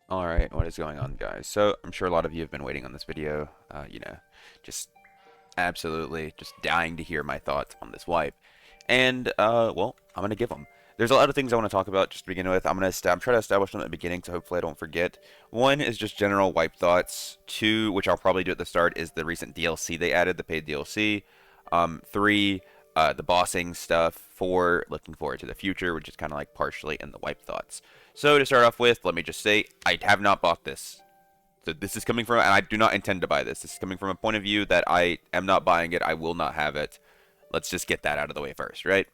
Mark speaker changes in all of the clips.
Speaker 1: Alright, what is going on, guys? So, I'm sure a lot of you have been waiting on this video, just absolutely just dying to hear my thoughts on this wipe. And, well, I'm gonna give them. There's a lot of things I want to talk about just to begin with. I'm trying to establish them at the beginning, so hopefully I don't forget. One is just general wipe thoughts. Two, which I'll probably do at the start, is the recent DLC they added, the paid DLC. Three, the bossing stuff. Four, looking forward to the future, which is kind of like partially in the wipe thoughts. So to start off with, let me just say, I have not bought this. So this is coming from, and I do not intend to buy this. This is coming from a point of view that I am not buying it. I will not have it. Let's just get that out of the way first, right?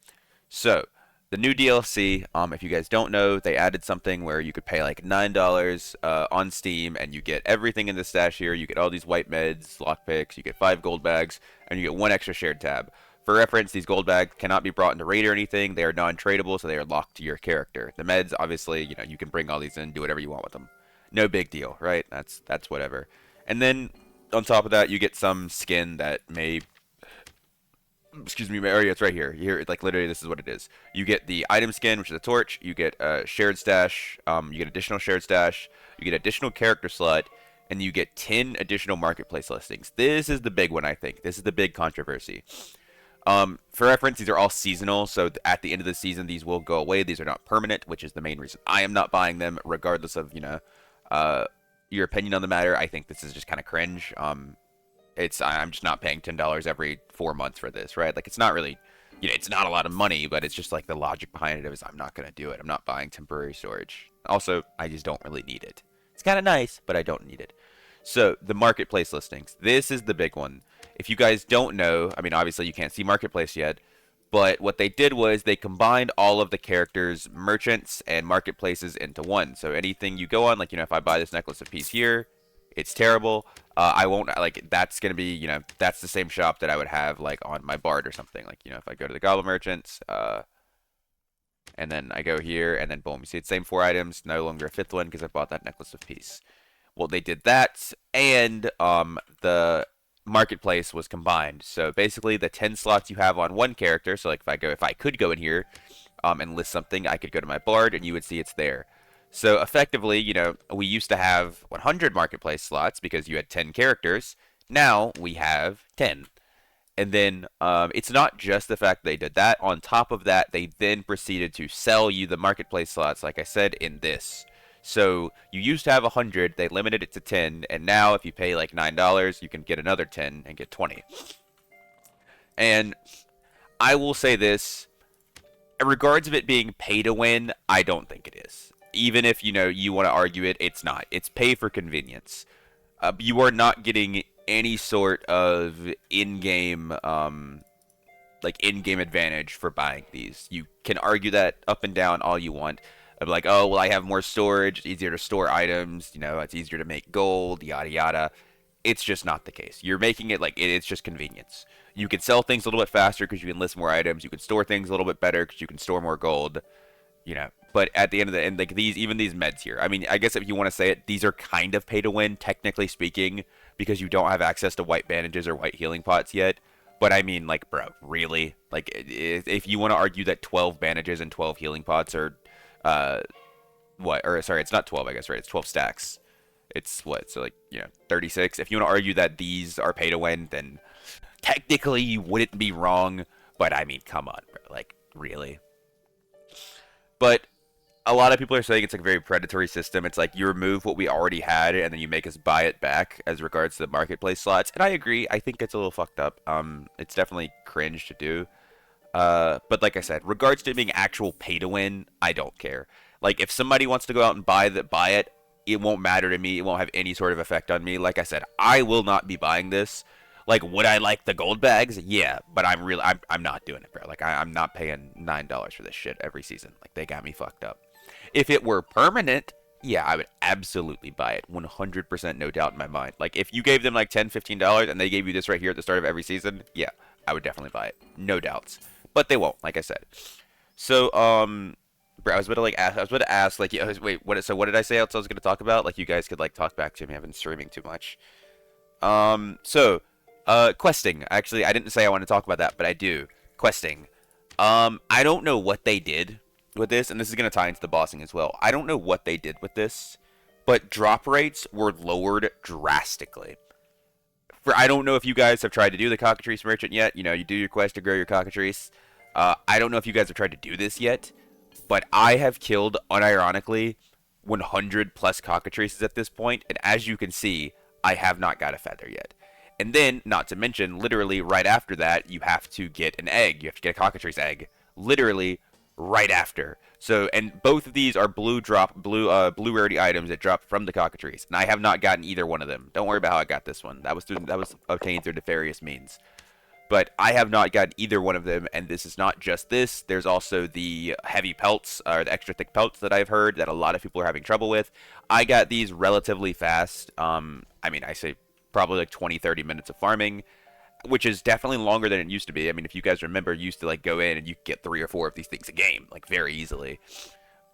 Speaker 1: So, the new DLC, if you guys don't know, they added something where you could pay like $9 on Steam, and you get everything in the stash here. You get all these white meds, lockpicks, you get 5 gold bags, and you get 1 extra shared tab. For reference, these gold bags cannot be brought into raid or anything. They are non-tradable, so they are locked to your character. The meds, obviously, you can bring all these in, do whatever you want with them. No big deal, right? That's whatever. And then on top of that, you get some skin that may, excuse me, area. It's right here. Here, like literally, this is what it is. You get the item skin, which is a torch. You get a shared stash. You get additional shared stash. You get additional character slot, and you get 10 additional marketplace listings. This is the big one, I think. This is the big controversy. For reference, these are all seasonal, so at the end of the season, these will go away. These are not permanent, which is the main reason I am not buying them, regardless of uh, your opinion on the matter. I think this is just kind of cringe. I'm just not paying $10 every 4 months for this, right? Like it's not really, it's not a lot of money, but it's just like the logic behind it is I'm not gonna do it. I'm not buying temporary storage. Also, I just don't really need it. It's kind of nice, but I don't need it. So the marketplace listings. This is the big one. If you guys don't know, I mean, obviously you can't see marketplace yet, but what they did was they combined all of the characters' merchants and marketplaces into one. So anything you go on, like if I buy this necklace of peace here, it's terrible. I won't like that's gonna be that's the same shop that I would have like on my Bard or something. Like if I go to the Goblin Merchants, and then I go here, and then boom, you see it's same 4 items, no longer a fifth one because I bought that necklace of peace. Well, they did that, and the marketplace was combined. So basically, the 10 slots you have on one character. So like if I could go in here, and list something, I could go to my Bard, and you would see it's there. So effectively, we used to have 100 marketplace slots because you had 10 characters. Now we have 10. And then it's not just the fact they did that. On top of that, they then proceeded to sell you the marketplace slots, like I said, in this. So you used to have 100, they limited it to 10, and now if you pay like $9, you can get another 10 and get 20. And I will say this, in regards of it being pay to win, I don't think it is. Even if you want to argue it, it's not. It's pay for convenience. You are not getting any sort of in-game in-game advantage for buying these. You can argue that up and down all you want. Of like, oh well, I have more storage, it's easier to store items, it's easier to make gold, yada yada. It's just not the case. You're making it like it's just convenience. You can sell things a little bit faster because you can list more items. You can store things a little bit better because you can store more gold. But at the end of the end, like these meds here. I mean, I guess if you want to say it, these are kind of pay to win, technically speaking, because you don't have access to white bandages or white healing pots yet. But I mean, like, bro, really? Like, if you want to argue that 12 bandages and 12 healing pots are, what? Or sorry, it's not 12, I guess, right? It's 12 stacks. It's what? So like, 36. If you want to argue that these are pay to win, then technically you wouldn't be wrong. But I mean, come on, bro. Like, really? But a lot of people are saying it's like a very predatory system. It's like you remove what we already had and then you make us buy it back as regards to the marketplace slots. And I agree. I think it's a little fucked up. It's definitely cringe to do. But like I said, regards to it being actual pay to win, I don't care. Like if somebody wants to go out and buy it, it won't matter to me. It won't have any sort of effect on me. Like I said, I will not be buying this. Like, would I like the gold bags? Yeah, but I'm not doing it, bro. Like, I'm not paying $9 for this shit every season. Like, they got me fucked up. If it were permanent, yeah, I would absolutely buy it. 100% no doubt in my mind. Like, if you gave them like $10, $15 and they gave you this right here at the start of every season, yeah, I would definitely buy it. No doubts. But they won't, like I said. So, bro, I was about to ask, like, yeah, wait, what did I say else I was going to talk about? Like, you guys could, like, talk back to me. I've been streaming too much. Questing. Actually, I didn't say I want to talk about that, but I do. Questing. I don't know what they did with this, and this is going to tie into the bossing as well. I don't know what they did with this, but drop rates were lowered drastically. I don't know if you guys have tried to do the Cockatrice Merchant yet. You know, you do your quest to grow your Cockatrice. I don't know if you guys have tried to do this yet, but I have killed, unironically, 100 plus Cockatrices at this point, and as you can see, I have not got a feather yet. And then, not to mention, literally right after that, you have to get an egg. You have to get a Cockatrice egg. Literally right after. So, and both of these are blue rarity items that drop from the Cockatrice, and I have not gotten either one of them. Don't worry about how I got this one. That was obtained through nefarious means. But I have not gotten either one of them, and this is not just this. There's also the heavy pelts, or the extra thick pelts that I've heard that a lot of people are having trouble with. I got these relatively fast. I mean, I say probably like 20-30 minutes of farming, which is definitely longer than it used to be. I mean, if you guys remember, you used to like go in and you get 3 or 4 of these things a game, like very easily.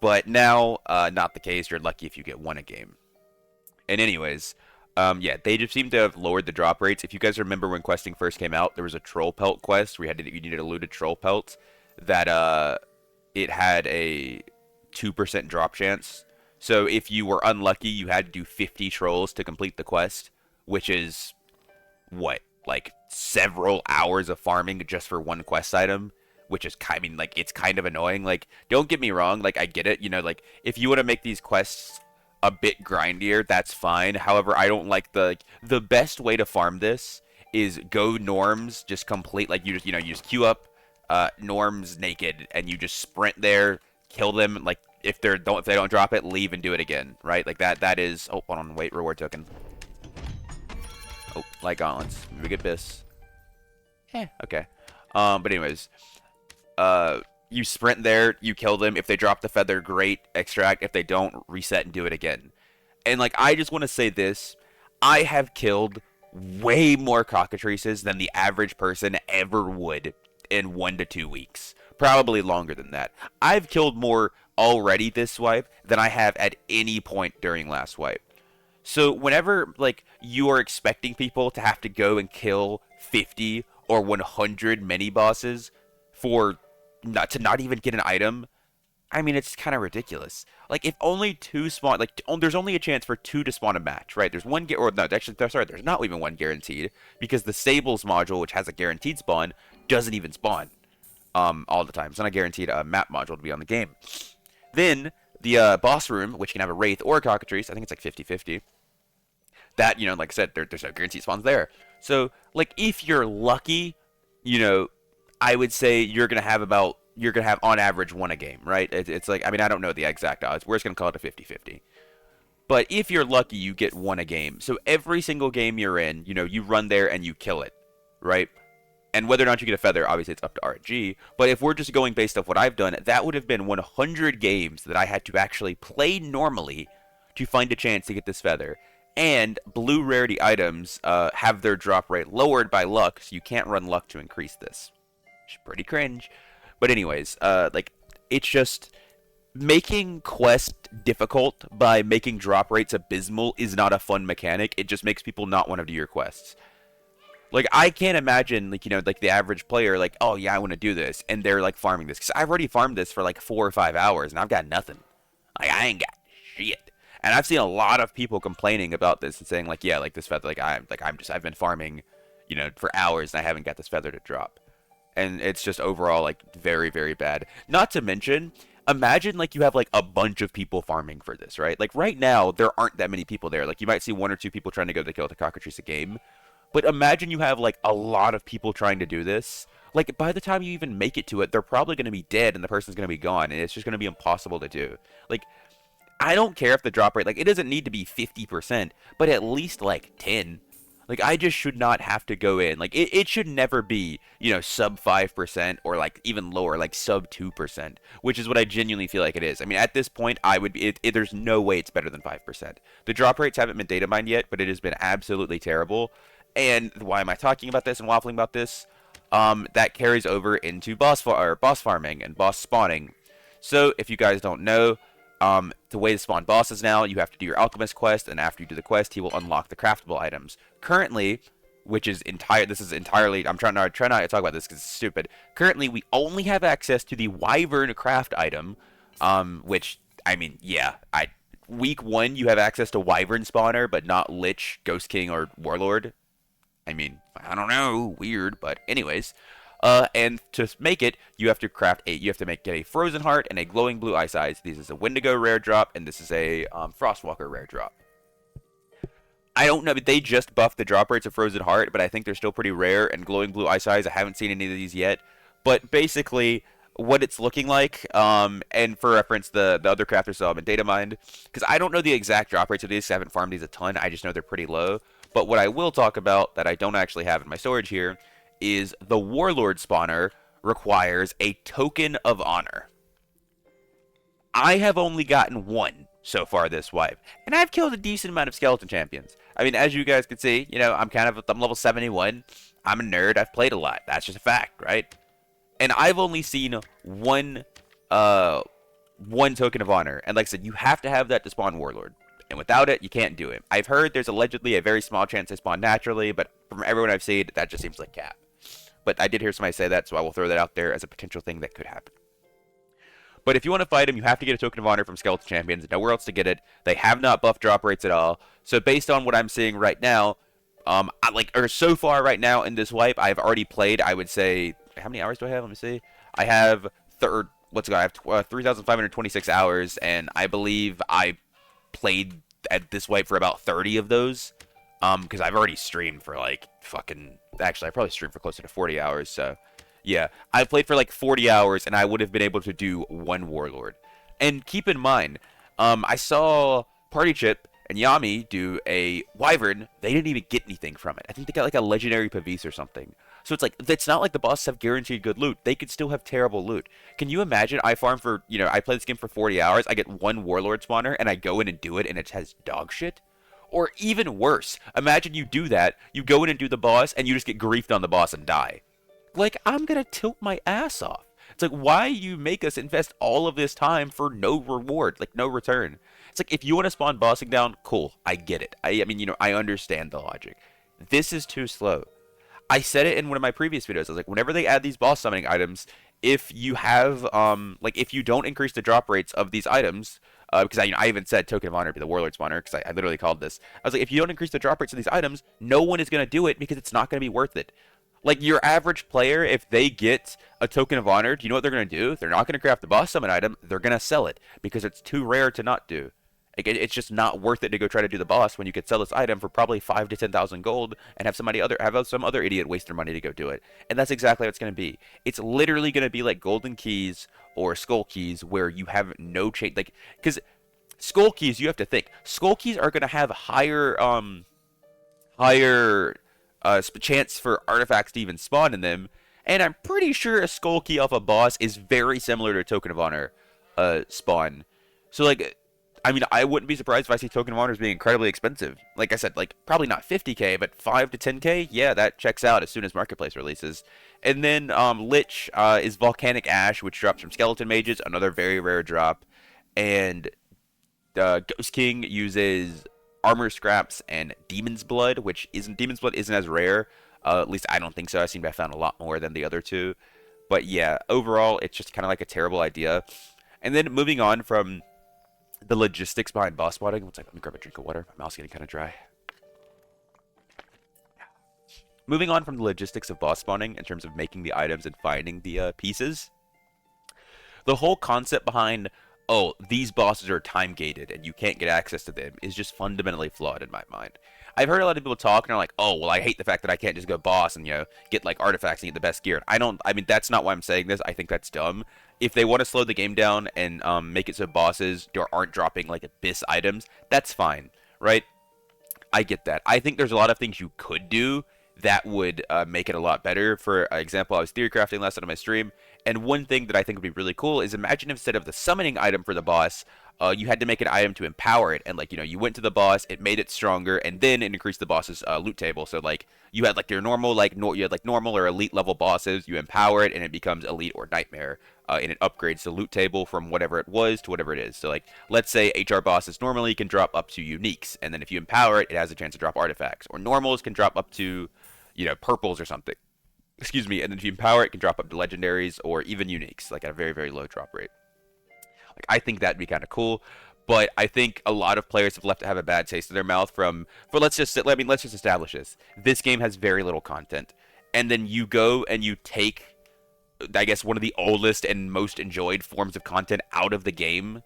Speaker 1: But now, not the case. You're lucky if you get 1 a game. And anyways, yeah, they just seem to have lowered the drop rates. If you guys remember when questing first came out, there was a troll pelt quest where you needed a looted troll pelt that it had a 2% drop chance. So if you were unlucky, you had to do 50 trolls to complete the quest, which is what, like several hours of farming just for 1 quest item, which is I mean, like, it's kind of annoying. Like, don't get me wrong, like, I get it, you know, like, if you want to make these quests a bit grindier, that's fine. However, I don't like the best way to farm this is go norms, just complete, like, you just queue up norms naked and you just sprint there, kill them. Like, if they don't drop it, leave and do it again, right? Like that is, oh, hold on, wait, reward token. Oh, light gauntlets. Maybe get this. Okay. But anyways, you sprint there, you kill them. If they drop the feather, great, extract. If they don't, reset and do it again. And like, I just want to say this: I have killed way more cockatrices than the average person ever would in 1 to 2 weeks. Probably longer than that. I've killed more already this swipe than I have at any point during last swipe. So whenever, like, you are expecting people to have to go and kill 50 or 100 mini bosses for not even get an item, I mean, it's kind of ridiculous. Like, if only 2 spawn, like, there's only a chance for 2 to spawn a match, right? There's one, or no, actually, sorry, there's not even 1 guaranteed, because the Sables module, which has a guaranteed spawn, doesn't even spawn all the time. It's not a guaranteed map module to be on the game. Then the boss room, which can have a Wraith or a Cockatrice, I think it's like 50-50. That, you know, like I said, there's no guaranteed spawns there. So, like, if you're lucky, you know, I would say you're gonna have on average 1 a game, right? It's like, I mean, I don't know the exact odds. We're just gonna call it a 50-50. But if you're lucky, you get 1 a game. So every single game you're in, you know, you run there and you kill it, right? And whether or not you get a feather, obviously it's up to RNG. But if we're just going based off what I've done, that would have been 100 games that I had to actually play normally to find a chance to get this feather. And blue rarity items have their drop rate lowered by luck, so you can't run luck to increase this. Which is pretty cringe. But anyways, like, it's just making quest difficult by making drop rates abysmal is not a fun mechanic. It just makes people not want to do your quests. Like, I can't imagine, like, you know, like the average player, like, oh yeah, I want to do this, and they're like farming this, because I've already farmed this for like 4 or 5 hours, and I've got nothing. Like, I ain't got shit. And I've seen a lot of people complaining about this and saying, like, yeah, like, this feather, I've been farming, you know, for hours, and I haven't got this feather to drop. And it's just overall, like, very, very bad. Not to mention, imagine, like, you have, like, a bunch of people farming for this, right? Like, right now, there aren't that many people there. Like, you might see 1 or 2 people trying to go to kill the Cockatrice a game. But imagine you have, like, a lot of people trying to do this. Like, by the time you even make it to it, they're probably going to be dead and the person's going to be gone. And it's just going to be impossible to do. Like, I don't care if the drop rate, like, it doesn't need to be 50%, but at least, like, 10. Like, I just should not have to go in. Like, it should never be, you know, sub 5% or, like, even lower, like, sub 2%, which is what I genuinely feel like it is. I mean, at this point, I would be, there's no way it's better than 5%. The drop rates haven't been data mined yet, but it has been absolutely terrible. And why am I talking about this and waffling about this? That carries over into boss farming and boss spawning. So, if you guys don't know, the way to spawn bosses now, you have to do your alchemist quest, and after you do the quest, he will unlock the craftable items. Currently, this is entirely, I'm trying not to talk about this because it's stupid. Currently, we only have access to the Wyvern craft item, which, I mean, yeah, week 1 you have access to Wyvern Spawner, but not Lich, Ghost King, or Warlord. I mean, I don't know, weird, but anyways. And to make it, you have to get a Frozen Heart and a Glowing Blue Ice Eyes. This is a Wendigo rare drop, and this is a Frostwalker rare drop. I don't know, but they just buffed the drop rates of Frozen Heart, but I think they're still pretty rare, and Glowing Blue Ice Eyes, I haven't seen any of these yet. But basically, what it's looking like, and for reference, the other crafters still haven't data mined, because I don't know the exact drop rates of these, I haven't farmed these a ton, I just know they're pretty low. But what I will talk about, that I don't actually have in my storage here, is the Warlord spawner requires a Token of Honor. I have only gotten one so far this wipe, and I've killed a decent amount of skeleton champions. I mean, as you guys can see, you know, I'm level 71. I'm a nerd. I've played a lot. That's just a fact, right? And I've only seen one Token of Honor, and like I said, you have to have that to spawn Warlord. And without it, you can't do it. I've heard there's allegedly a very small chance they spawn naturally, but from everyone I've seen, that just seems like cap. But I did hear somebody say that, so I will throw that out there as a potential thing that could happen. But if you want to fight them, you have to get a Token of Honor from Skeleton Champions. Nowhere else to get it. They have not buffed drop rates at all. So based on what I'm seeing right now, so far right now in this wipe, I've already played, I would say, how many hours do I have? Let me see. I have, I have 3,526 hours, and I believe I played at this wipe for about 30 of those, because I've already streamed for like actually I probably streamed for closer to 40 hours, so yeah, I played for like 40 hours and I would have been able to do one Warlord. And keep in mind, I saw Party Chip and Yami do a Wyvern. They didn't even get anything from it. I think they got like a legendary Pavis or something. So it's not like the bosses have guaranteed good loot. They could still have terrible loot. Can you imagine I farm for, I play this game for 40 hours, I get one Warlord spawner, and I go in and do it, and it has dog shit? Or even worse, imagine you do that, you go in and do the boss, and you just get griefed on the boss and die. Like, I'm gonna tilt my ass off. It's like, why you make us invest all of this time for no reward, like no return? It's like, if you want to spawn bossing down, cool, I get it. I mean, I understand the logic. This is too slow. I said it in one of my previous videos. I was like, whenever they add these boss summoning items, if you have, if you don't increase the drop rates of these items, because I even said Token of Honor be the Warlord spawner, because I literally called this. I was like, if you don't increase the drop rates of these items, no one is going to do it because it's not going to be worth it. Like, your average player, if they get a Token of Honor, do you know what they're going to do? They're not going to craft the boss summon item. They're going to sell it because it's too rare to not do. It's just not worth it to go try to do the boss when you could sell this item for probably 5 to 10,000 gold and have some other idiot waste their money to go do it. And that's exactly what it's going to be. It's literally going to be like Golden Keys or Skull Keys, where you have no change. Like, because Skull Keys, you have to think, Skull Keys are going to have higher chance for artifacts to even spawn in them. And I'm pretty sure a Skull Key off a boss is very similar to a Token of Honor spawn. So, like, I mean, I wouldn't be surprised if I see Token of Honors being incredibly expensive. Like I said, like, probably not 50k, but 5 to 10k? Yeah, that checks out as soon as Marketplace releases. And then Lich is Volcanic Ash, which drops from Skeleton Mages, another very rare drop. And Ghost King uses Armor Scraps and Demon's Blood, Demon's Blood isn't as rare. At least I don't think so. I seem to have found a lot more than the other two. But yeah, overall, it's just kind of like a terrible idea. And then moving on from the logistics behind boss spawning. One second, let me grab a drink of water. My mouth's getting kind of dry. Moving on from the logistics of boss spawning in terms of making the items and finding the pieces. The whole concept behind, oh, these bosses are time gated and you can't get access to them, is just fundamentally flawed in my mind. I've heard a lot of people talk and are like, oh, well, I hate the fact that I can't just go boss and, get like artifacts and get the best gear. I mean, that's not why I'm saying this. I think that's dumb. If they want to slow the game down and make it so bosses aren't dropping like abyss items, that's fine, right? I get that. I think there's a lot of things you could do that would make it a lot better. For example, I was theory crafting last night on my stream, and one thing that I think would be really cool is, imagine if instead of the summoning item for the boss, you had to make an item to empower it, and like, you went to the boss, it made it stronger, and then it increased the boss's loot table. So like, you had like your normal, you had like normal or elite level bosses, you empower it and it becomes elite or nightmare, and it upgrades the loot table from whatever it was to whatever it is. So like, let's say HR bosses normally can drop up to uniques, and then if you empower it, it has a chance to drop artifacts, or normals can drop up to, purples or something. Excuse me, and then if you empower it, it can drop up to legendaries or even uniques, like at a very, very low drop rate. Like, I think that'd be kind of cool. but I think a lot of players have a bad taste in their mouth from. For let's just establish this. This game has very little content, and then you go and you take, I guess, one of the oldest and most enjoyed forms of content out of the game.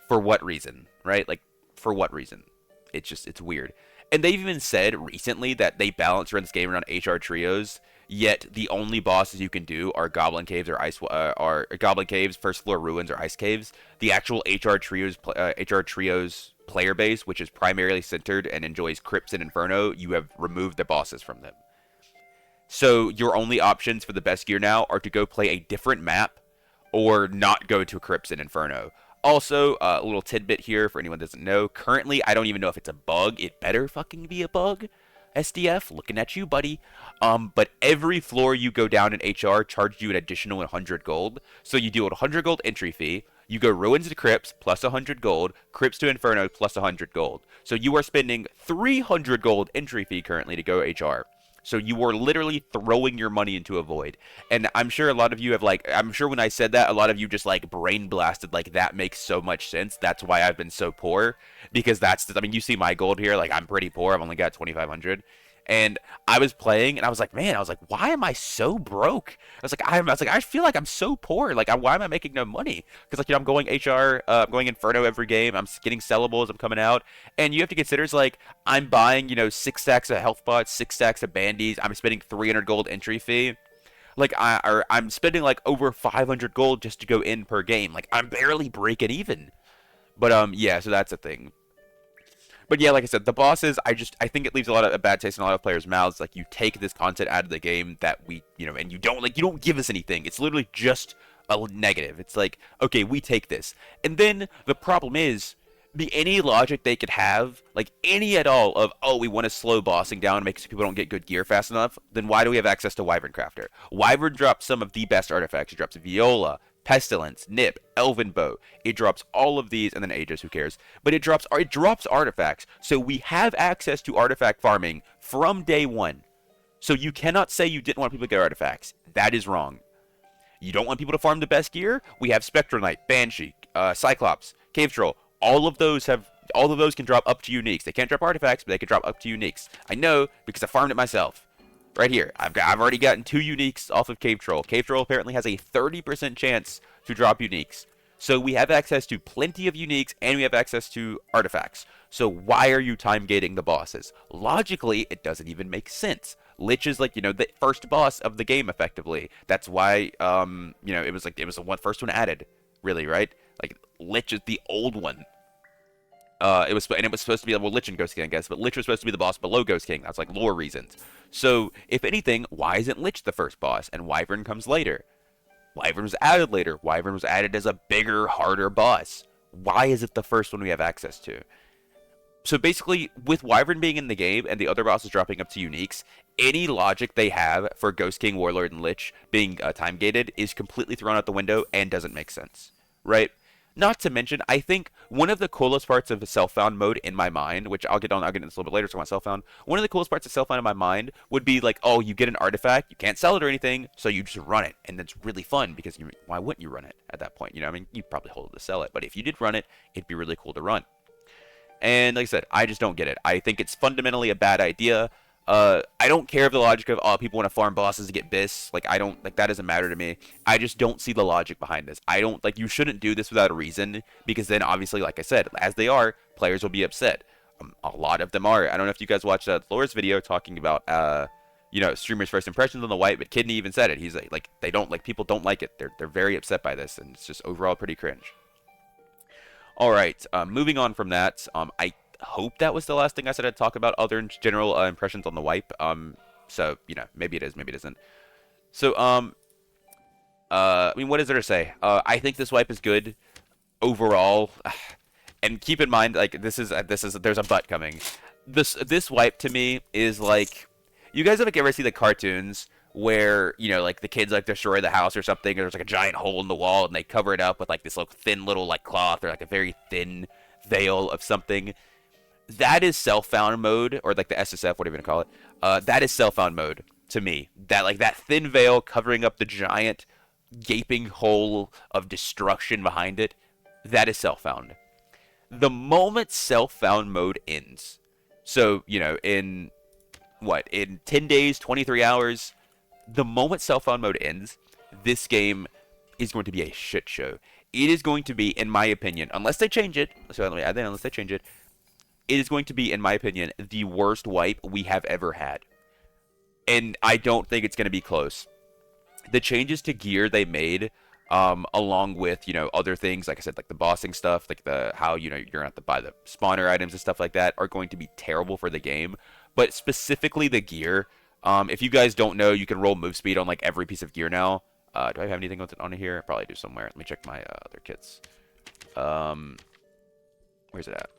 Speaker 1: For what reason, right? Like, for what reason? It's weird. And they've even said recently that they balance run this game around HR trios. Yet the only bosses you can do are Goblin Caves or Goblin Caves, First Floor Ruins or Ice Caves. The actual HR trios player base, which is primarily centered and enjoys Crypts and Inferno, you have removed the bosses from them. So your only options for the best gear now are to go play a different map or not go to Crypts and Inferno. Also, a little tidbit here for anyone that doesn't know. Currently, I don't even know if it's a bug. It better fucking be a bug. SDF, looking at you, buddy. But every floor you go down in HR charges you an additional 100 gold. So you do a 100 gold entry fee. You go Ruins to Crypts plus 100 gold. Crypts to Inferno plus 100 gold. So you are spending 300 gold entry fee currently to go HR. So you are literally throwing your money into a void. And I'm sure a lot of you have I'm sure when I said that, a lot of you just brain blasted that makes so much sense. That's why I've been so poor. Because I mean, you see my gold here, I'm pretty poor. I've only got 2,500. And I was playing and I was like, man, why am I so broke? I feel like I'm so poor. Why am I making no money? Because I'm going HR, I'm going Inferno every game. I'm getting sellables. I'm coming out. And you have to consider I'm buying, 6 stacks of health pots, 6 stacks of bandies. I'm spending 300 gold entry fee. I'm spending over 500 gold just to go in per game. I'm barely breaking even. But yeah, so that's a thing. But yeah, like I said, the bosses, I think it leaves a bad taste in a lot of players' mouths. You take this content out of the game that and you don't give us anything. It's literally just a negative. It's okay, we take this. And then the problem is, any logic they could have, any at all of, oh, we want to slow bossing down and make so people don't get good gear fast enough, then why do we have access to Wyvern Crafter? Wyvern drops some of the best artifacts. It drops Viola, Pestilence, Nip, Elven Bow. It drops all of these, and then Aegis, who cares? But it drops artifacts, so we have access to artifact farming from day one. So you cannot say you didn't want people to get artifacts. That is wrong. You don't want people to farm the best gear? We have Spectral Knight, Banshee, Cyclops, Cave Troll. All of those can drop up to uniques. They can't drop artifacts, but they can drop up to uniques. I know because I farmed it myself. Right here, I've already gotten 2 uniques off of Cave Troll. Cave Troll apparently has a 30% chance to drop uniques. So we have access to plenty of uniques, and we have access to artifacts. So why are you time gating the bosses? Logically, it doesn't even make sense. Lich is the first boss of the game, effectively. That's why it was the first one added, really, right? Lich is the old one. It was supposed to be Lich and Ghost King, I guess, but Lich was supposed to be the boss below Ghost King. That's lore reasons. So, if anything, why isn't Lich the first boss and Wyvern comes later? Wyvern was added later. Wyvern was added as a bigger, harder boss. Why is it the first one we have access to? So basically, with Wyvern being in the game and the other bosses dropping up to uniques, any logic they have for Ghost King, Warlord, and Lich being time gated is completely thrown out the window and doesn't make sense, right? Not to mention, I think one of the coolest parts of the self-found mode in my mind, which I'll get into this a little bit later, so I want self-found. One of the coolest parts of self-found in my mind would be oh, you get an artifact, you can't sell it or anything, so you just run it. And it's really fun because why wouldn't you run it at that point? I mean, you'd probably hold it to sell it, but if you did run it, it'd be really cool to run. And like I said, I just don't get it. I think it's fundamentally a bad idea. I don't care if the logic of, oh, people want to farm bosses to get bis. That doesn't matter to me. I just don't see the logic behind this. I don't, you shouldn't do this without a reason, because then obviously, like I said, as they are, players will be upset. A lot of them are. I don't know if you guys watched Lore's video talking about, streamers' first impressions on the wipe, but Kidney even said it. He's they don't, people don't like it. They're very upset by this, and it's just overall pretty cringe. Alright, moving on from that, I hope that was the last thing I said I'd talk about other general impressions on the wipe. So, maybe it is, maybe it isn't. So, I mean, what is there to say? I think this wipe is good overall. And keep in mind, there's a but coming. This wipe to me is you guys ever see the cartoons where, the kids destroy the house or something, or there's a giant hole in the wall and they cover it up with this thin little cloth or a very thin veil of something. That is self-found mode, or the SSF, whatever you want to call it. That is self-found mode to me. That thin veil covering up the giant gaping hole of destruction behind it. That is self-found. The moment self-found mode ends, so, you know, in what, in 10 days, 23 hours, the moment self-found mode ends, this game is going to be a shit show. It is going to be, in my opinion, unless they change it, so let me add that, unless they change it, it is going to be, in my opinion, the worst wipe we have ever had. And I don't think it's going to be close. The changes to gear they made, along with, you know, other things, like I said, like the bossing stuff, like the how, you know, you're gonna have to buy the spawner items and stuff like that, are going to be terrible for the game. But specifically the gear, if you guys don't know, you can roll move speed on like every piece of gear now. Do I have anything on here? I probably do somewhere. Let me check my other kits. Where's it at?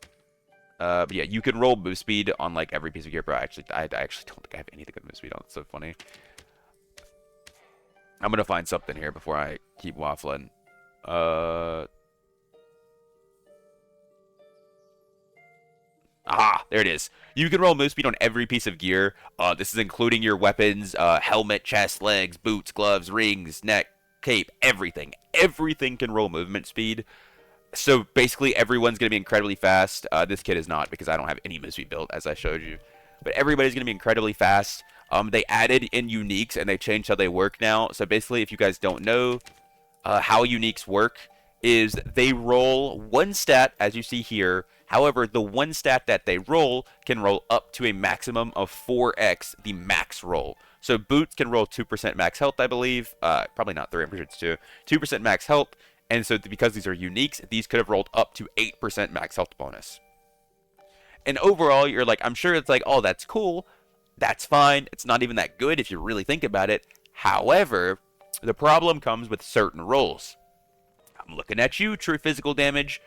Speaker 1: But yeah, you can roll move speed on like every piece of gear, bro. I actually don't think I have anything with move speed on. It's so funny. I'm gonna find something here before I keep waffling. Aha, there it is. You can roll move speed on every piece of gear. This is including your weapons, helmet, chest, legs, boots, gloves, rings, neck, cape, everything. Everything can roll movement speed. So basically, everyone's going to be incredibly fast. This kid is not, because I don't have any move speed built, as I showed you. But everybody's going to be incredibly fast. They added in uniques, and they changed how they work now. So basically, if you guys don't know how uniques work, is they roll one stat, as you see here. However, the one stat that they roll can roll up to a maximum of 4x the max roll. So boots can roll 2% max health, I believe. Probably not 3, I'm pretty sure it's 2. 2% max health. And so because these are uniques, these could have rolled up to 8% max health bonus. And overall, you're like, I'm sure it's like, oh, that's cool. That's fine. It's not even that good if you really think about it. However, the problem comes with certain rolls. I'm looking at you, true physical damage.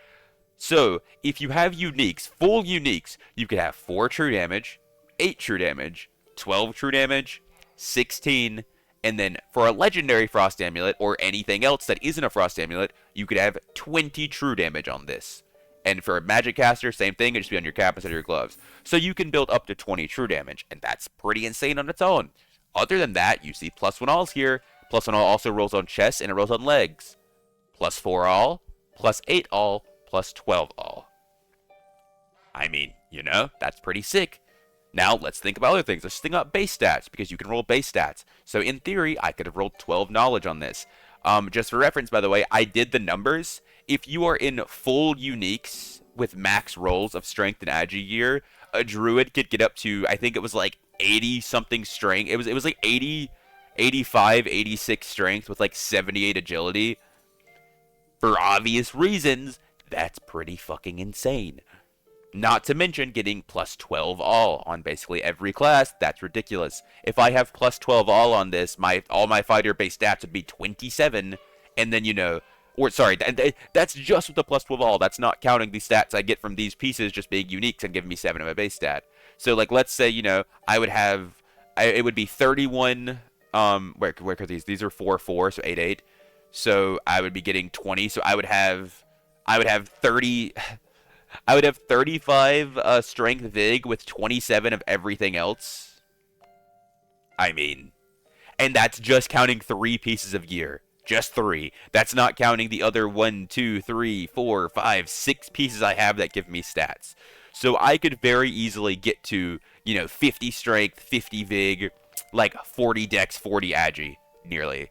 Speaker 1: So, if you have uniques, full uniques, you could have 4 true damage, 8 true damage, 12 true damage, 16, and then for a legendary Frost Amulet, or anything else that isn't a Frost Amulet, you could have 20 true damage on this. And for a Magic Caster, same thing, it'd just be on your cap instead of your gloves. So you can build up to 20 true damage, and that's pretty insane on its own. Other than that, you see +1 alls here. +1 all also rolls on chest, and it rolls on legs. +4 all, +8 all, +12 all. I mean, you know, that's pretty sick. Now, let's think about other things. Let's think about base stats, because you can roll base stats. So, in theory, I could have rolled 12 knowledge on this. Just for reference, by the way, I did the numbers. If you are in full uniques with max rolls of strength and agi gear, a druid could get up to, I think it was like 80-something strength. It was like 80, 85, 86 strength with like 78 agility. For obvious reasons, that's pretty fucking insane. Not to mention getting +12 all on basically every class. That's ridiculous. If I have +12 all on this, all my fighter base stats would be 27, and then, you know, or sorry, that's just with the +12 all. That's not counting the stats I get from these pieces just being unique and giving me 7 of my base stat. So, like, let's say, you know, I would have, it would be 31, where are these? These are 4, 4, so 8, 8. So I would be getting 20, so I would have 30... I would have 35 strength vig with 27 of everything else. I mean, and that's just counting 3 pieces of gear. Just 3. That's not counting the other 1, 2, 3, 4, 5, 6 pieces I have that give me stats. So I could very easily get to, you know, 50 strength, 50 vig, like 40 dex, 40 agi, nearly.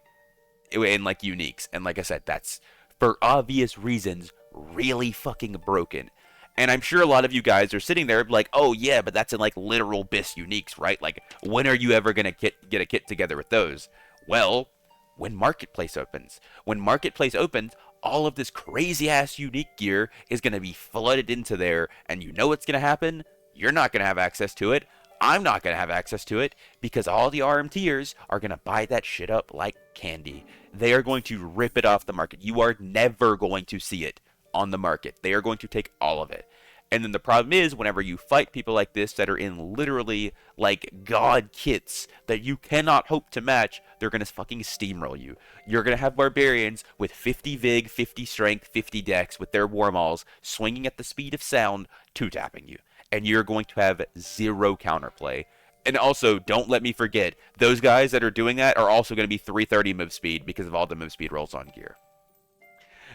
Speaker 1: In like uniques. And like I said, that's, for obvious reasons, really fucking broken. And I'm sure a lot of you guys are sitting there like, oh yeah, but that's in like literal BIS uniques, right? Like, when are you ever going to get a kit together with those? Well, when Marketplace opens. When Marketplace opens, all of this crazy-ass unique gear is going to be flooded into there, and you know what's going to happen? You're not going to have access to it. I'm not going to have access to it, because all the RMTers are going to buy that shit up like candy. They are going to rip it off the market. You are never going to see it on the market. They are going to take all of it. And then the problem is, whenever you fight people like this that are in literally like god kits that you cannot hope to match, they're going to fucking steamroll you. You're going to have barbarians with 50 vig, 50 strength, 50 dex with their war mauls swinging at the speed of sound, two-tapping you. And you're going to have 0 counterplay. And also, don't let me forget, those guys that are doing that are also going to be 330 move speed because of all the move speed rolls on gear.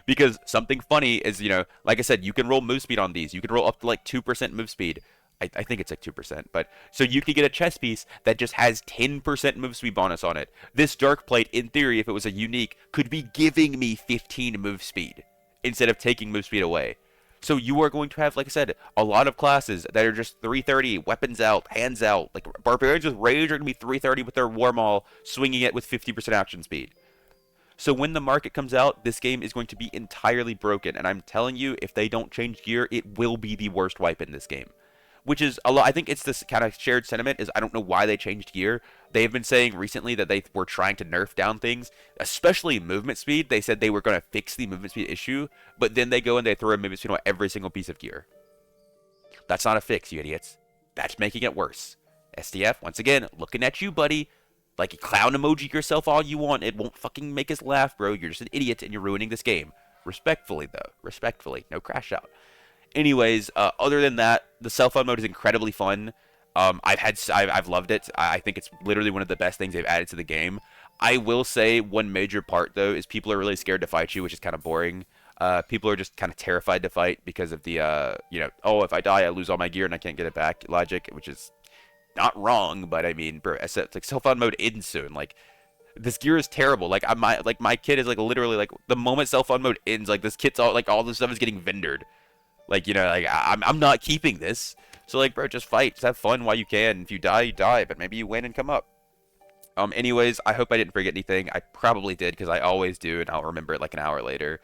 Speaker 1: Because something funny is, like I said, you can roll move speed on these. You can roll up to like 2% move speed. I think it's like 2%, but so you could get a chess piece that just has 10% move speed bonus on it. This Dark Plate, in theory, if it was a unique, could be giving me 15 move speed instead of taking move speed away. So you are going to have, like I said, a lot of classes that are just 330, weapons out, hands out. Like Barbarians with Rage are going to be 330 with their War Maul, swinging it with 50% action speed. So when the market comes out, this game is going to be entirely broken. And I'm telling you, if they don't change gear, it will be the worst wipe in this game. Which is a lot. I think it's this kind of shared sentiment is I don't know why they changed gear. They've been saying recently that they were trying to nerf down things, especially movement speed. They said they were going to fix the movement speed issue, but then they go and they throw a movement speed on every single piece of gear. That's not a fix, you idiots. That's making it worse. SDF, once again, looking at you, buddy. Like, clown emoji yourself all you want. It won't fucking make us laugh, bro. You're just an idiot and you're ruining this game. Respectfully, though. Respectfully. No crash out. Anyways, other than that, the self-found mode is incredibly fun. I've loved it. I think it's literally one of the best things they've added to the game. I will say one major part, though, is people are really scared to fight you, which is kind of boring. People are just kind of terrified to fight because of the, oh, if I die, I lose all my gear and I can't get it back logic, which is not wrong, but I mean, bro, it's like self-found mode ends soon. Like, this gear is terrible. Like, my kid is like literally like the moment self-found mode ends, like this kit's all like all this stuff is getting vendored. Like, like I'm not keeping this. So like, bro, just fight, just have fun while you can. If you die, you die, but maybe you win and come up. Anyways, I hope I didn't forget anything. I probably did because I always do, and I'll remember it like an hour later.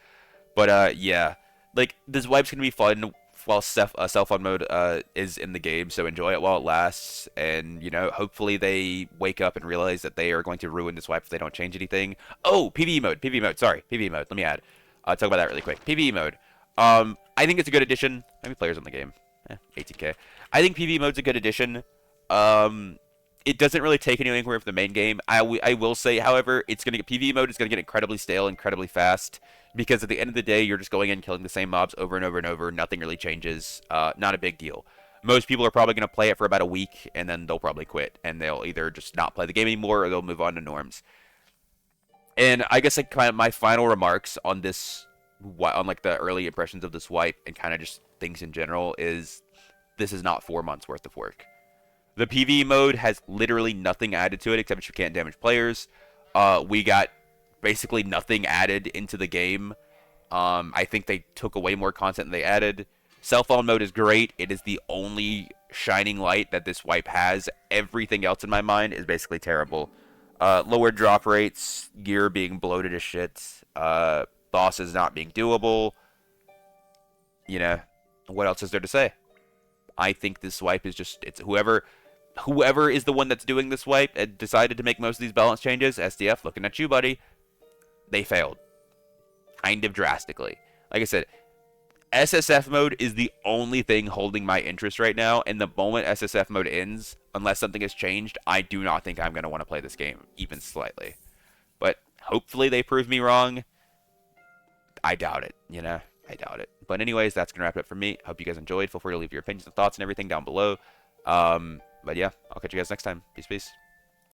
Speaker 1: But yeah, like this wipe's gonna be fun while self-on mode is in the game, so enjoy it while it lasts. And hopefully they wake up and realize that they are going to ruin this wipe if they don't change anything. Oh, PvE mode. Sorry, PvE mode. Let me add. Talk about that really quick. PvE mode. I think it's a good addition. How many players on the game? 18k. I think PvE mode's a good addition. It doesn't really take anything away from the main game. I will say, however, PvE mode is gonna get incredibly stale, incredibly fast, because at the end of the day, you're just going in and killing the same mobs over and over and over. Nothing really changes. Not a big deal. Most people are probably gonna play it for about a week, and then they'll probably quit, and they'll either just not play the game anymore, or they'll move on to norms. And I guess like kind of my final remarks on this, on like the early impressions of this wipe, and kind of just things in general, is this is not 4 months worth of work. The PvE mode has literally nothing added to it except you can't damage players. We got basically nothing added into the game. I think they took away more content than they added. Self-on mode is great. It is the only shining light that this wipe has. Everything else in my mind is basically terrible. Lower drop rates, gear being bloated as shit, bosses not being doable. What else is there to say? I think this wipe is just, it's whoever is the one that's doing this wipe and decided to make most of these balance changes. SDF, looking at you, buddy. They failed. Kind of drastically. Like I said, SSF mode is the only thing holding my interest right now, and the moment SSF mode ends, unless something has changed, I do not think I'm going to want to play this game, even slightly. But hopefully they prove me wrong. I doubt it, I doubt it. But anyways, that's going to wrap it up for me. Hope you guys enjoyed. Feel free to leave your opinions and thoughts and everything down below. But yeah, I'll catch you guys next time. Peace, peace.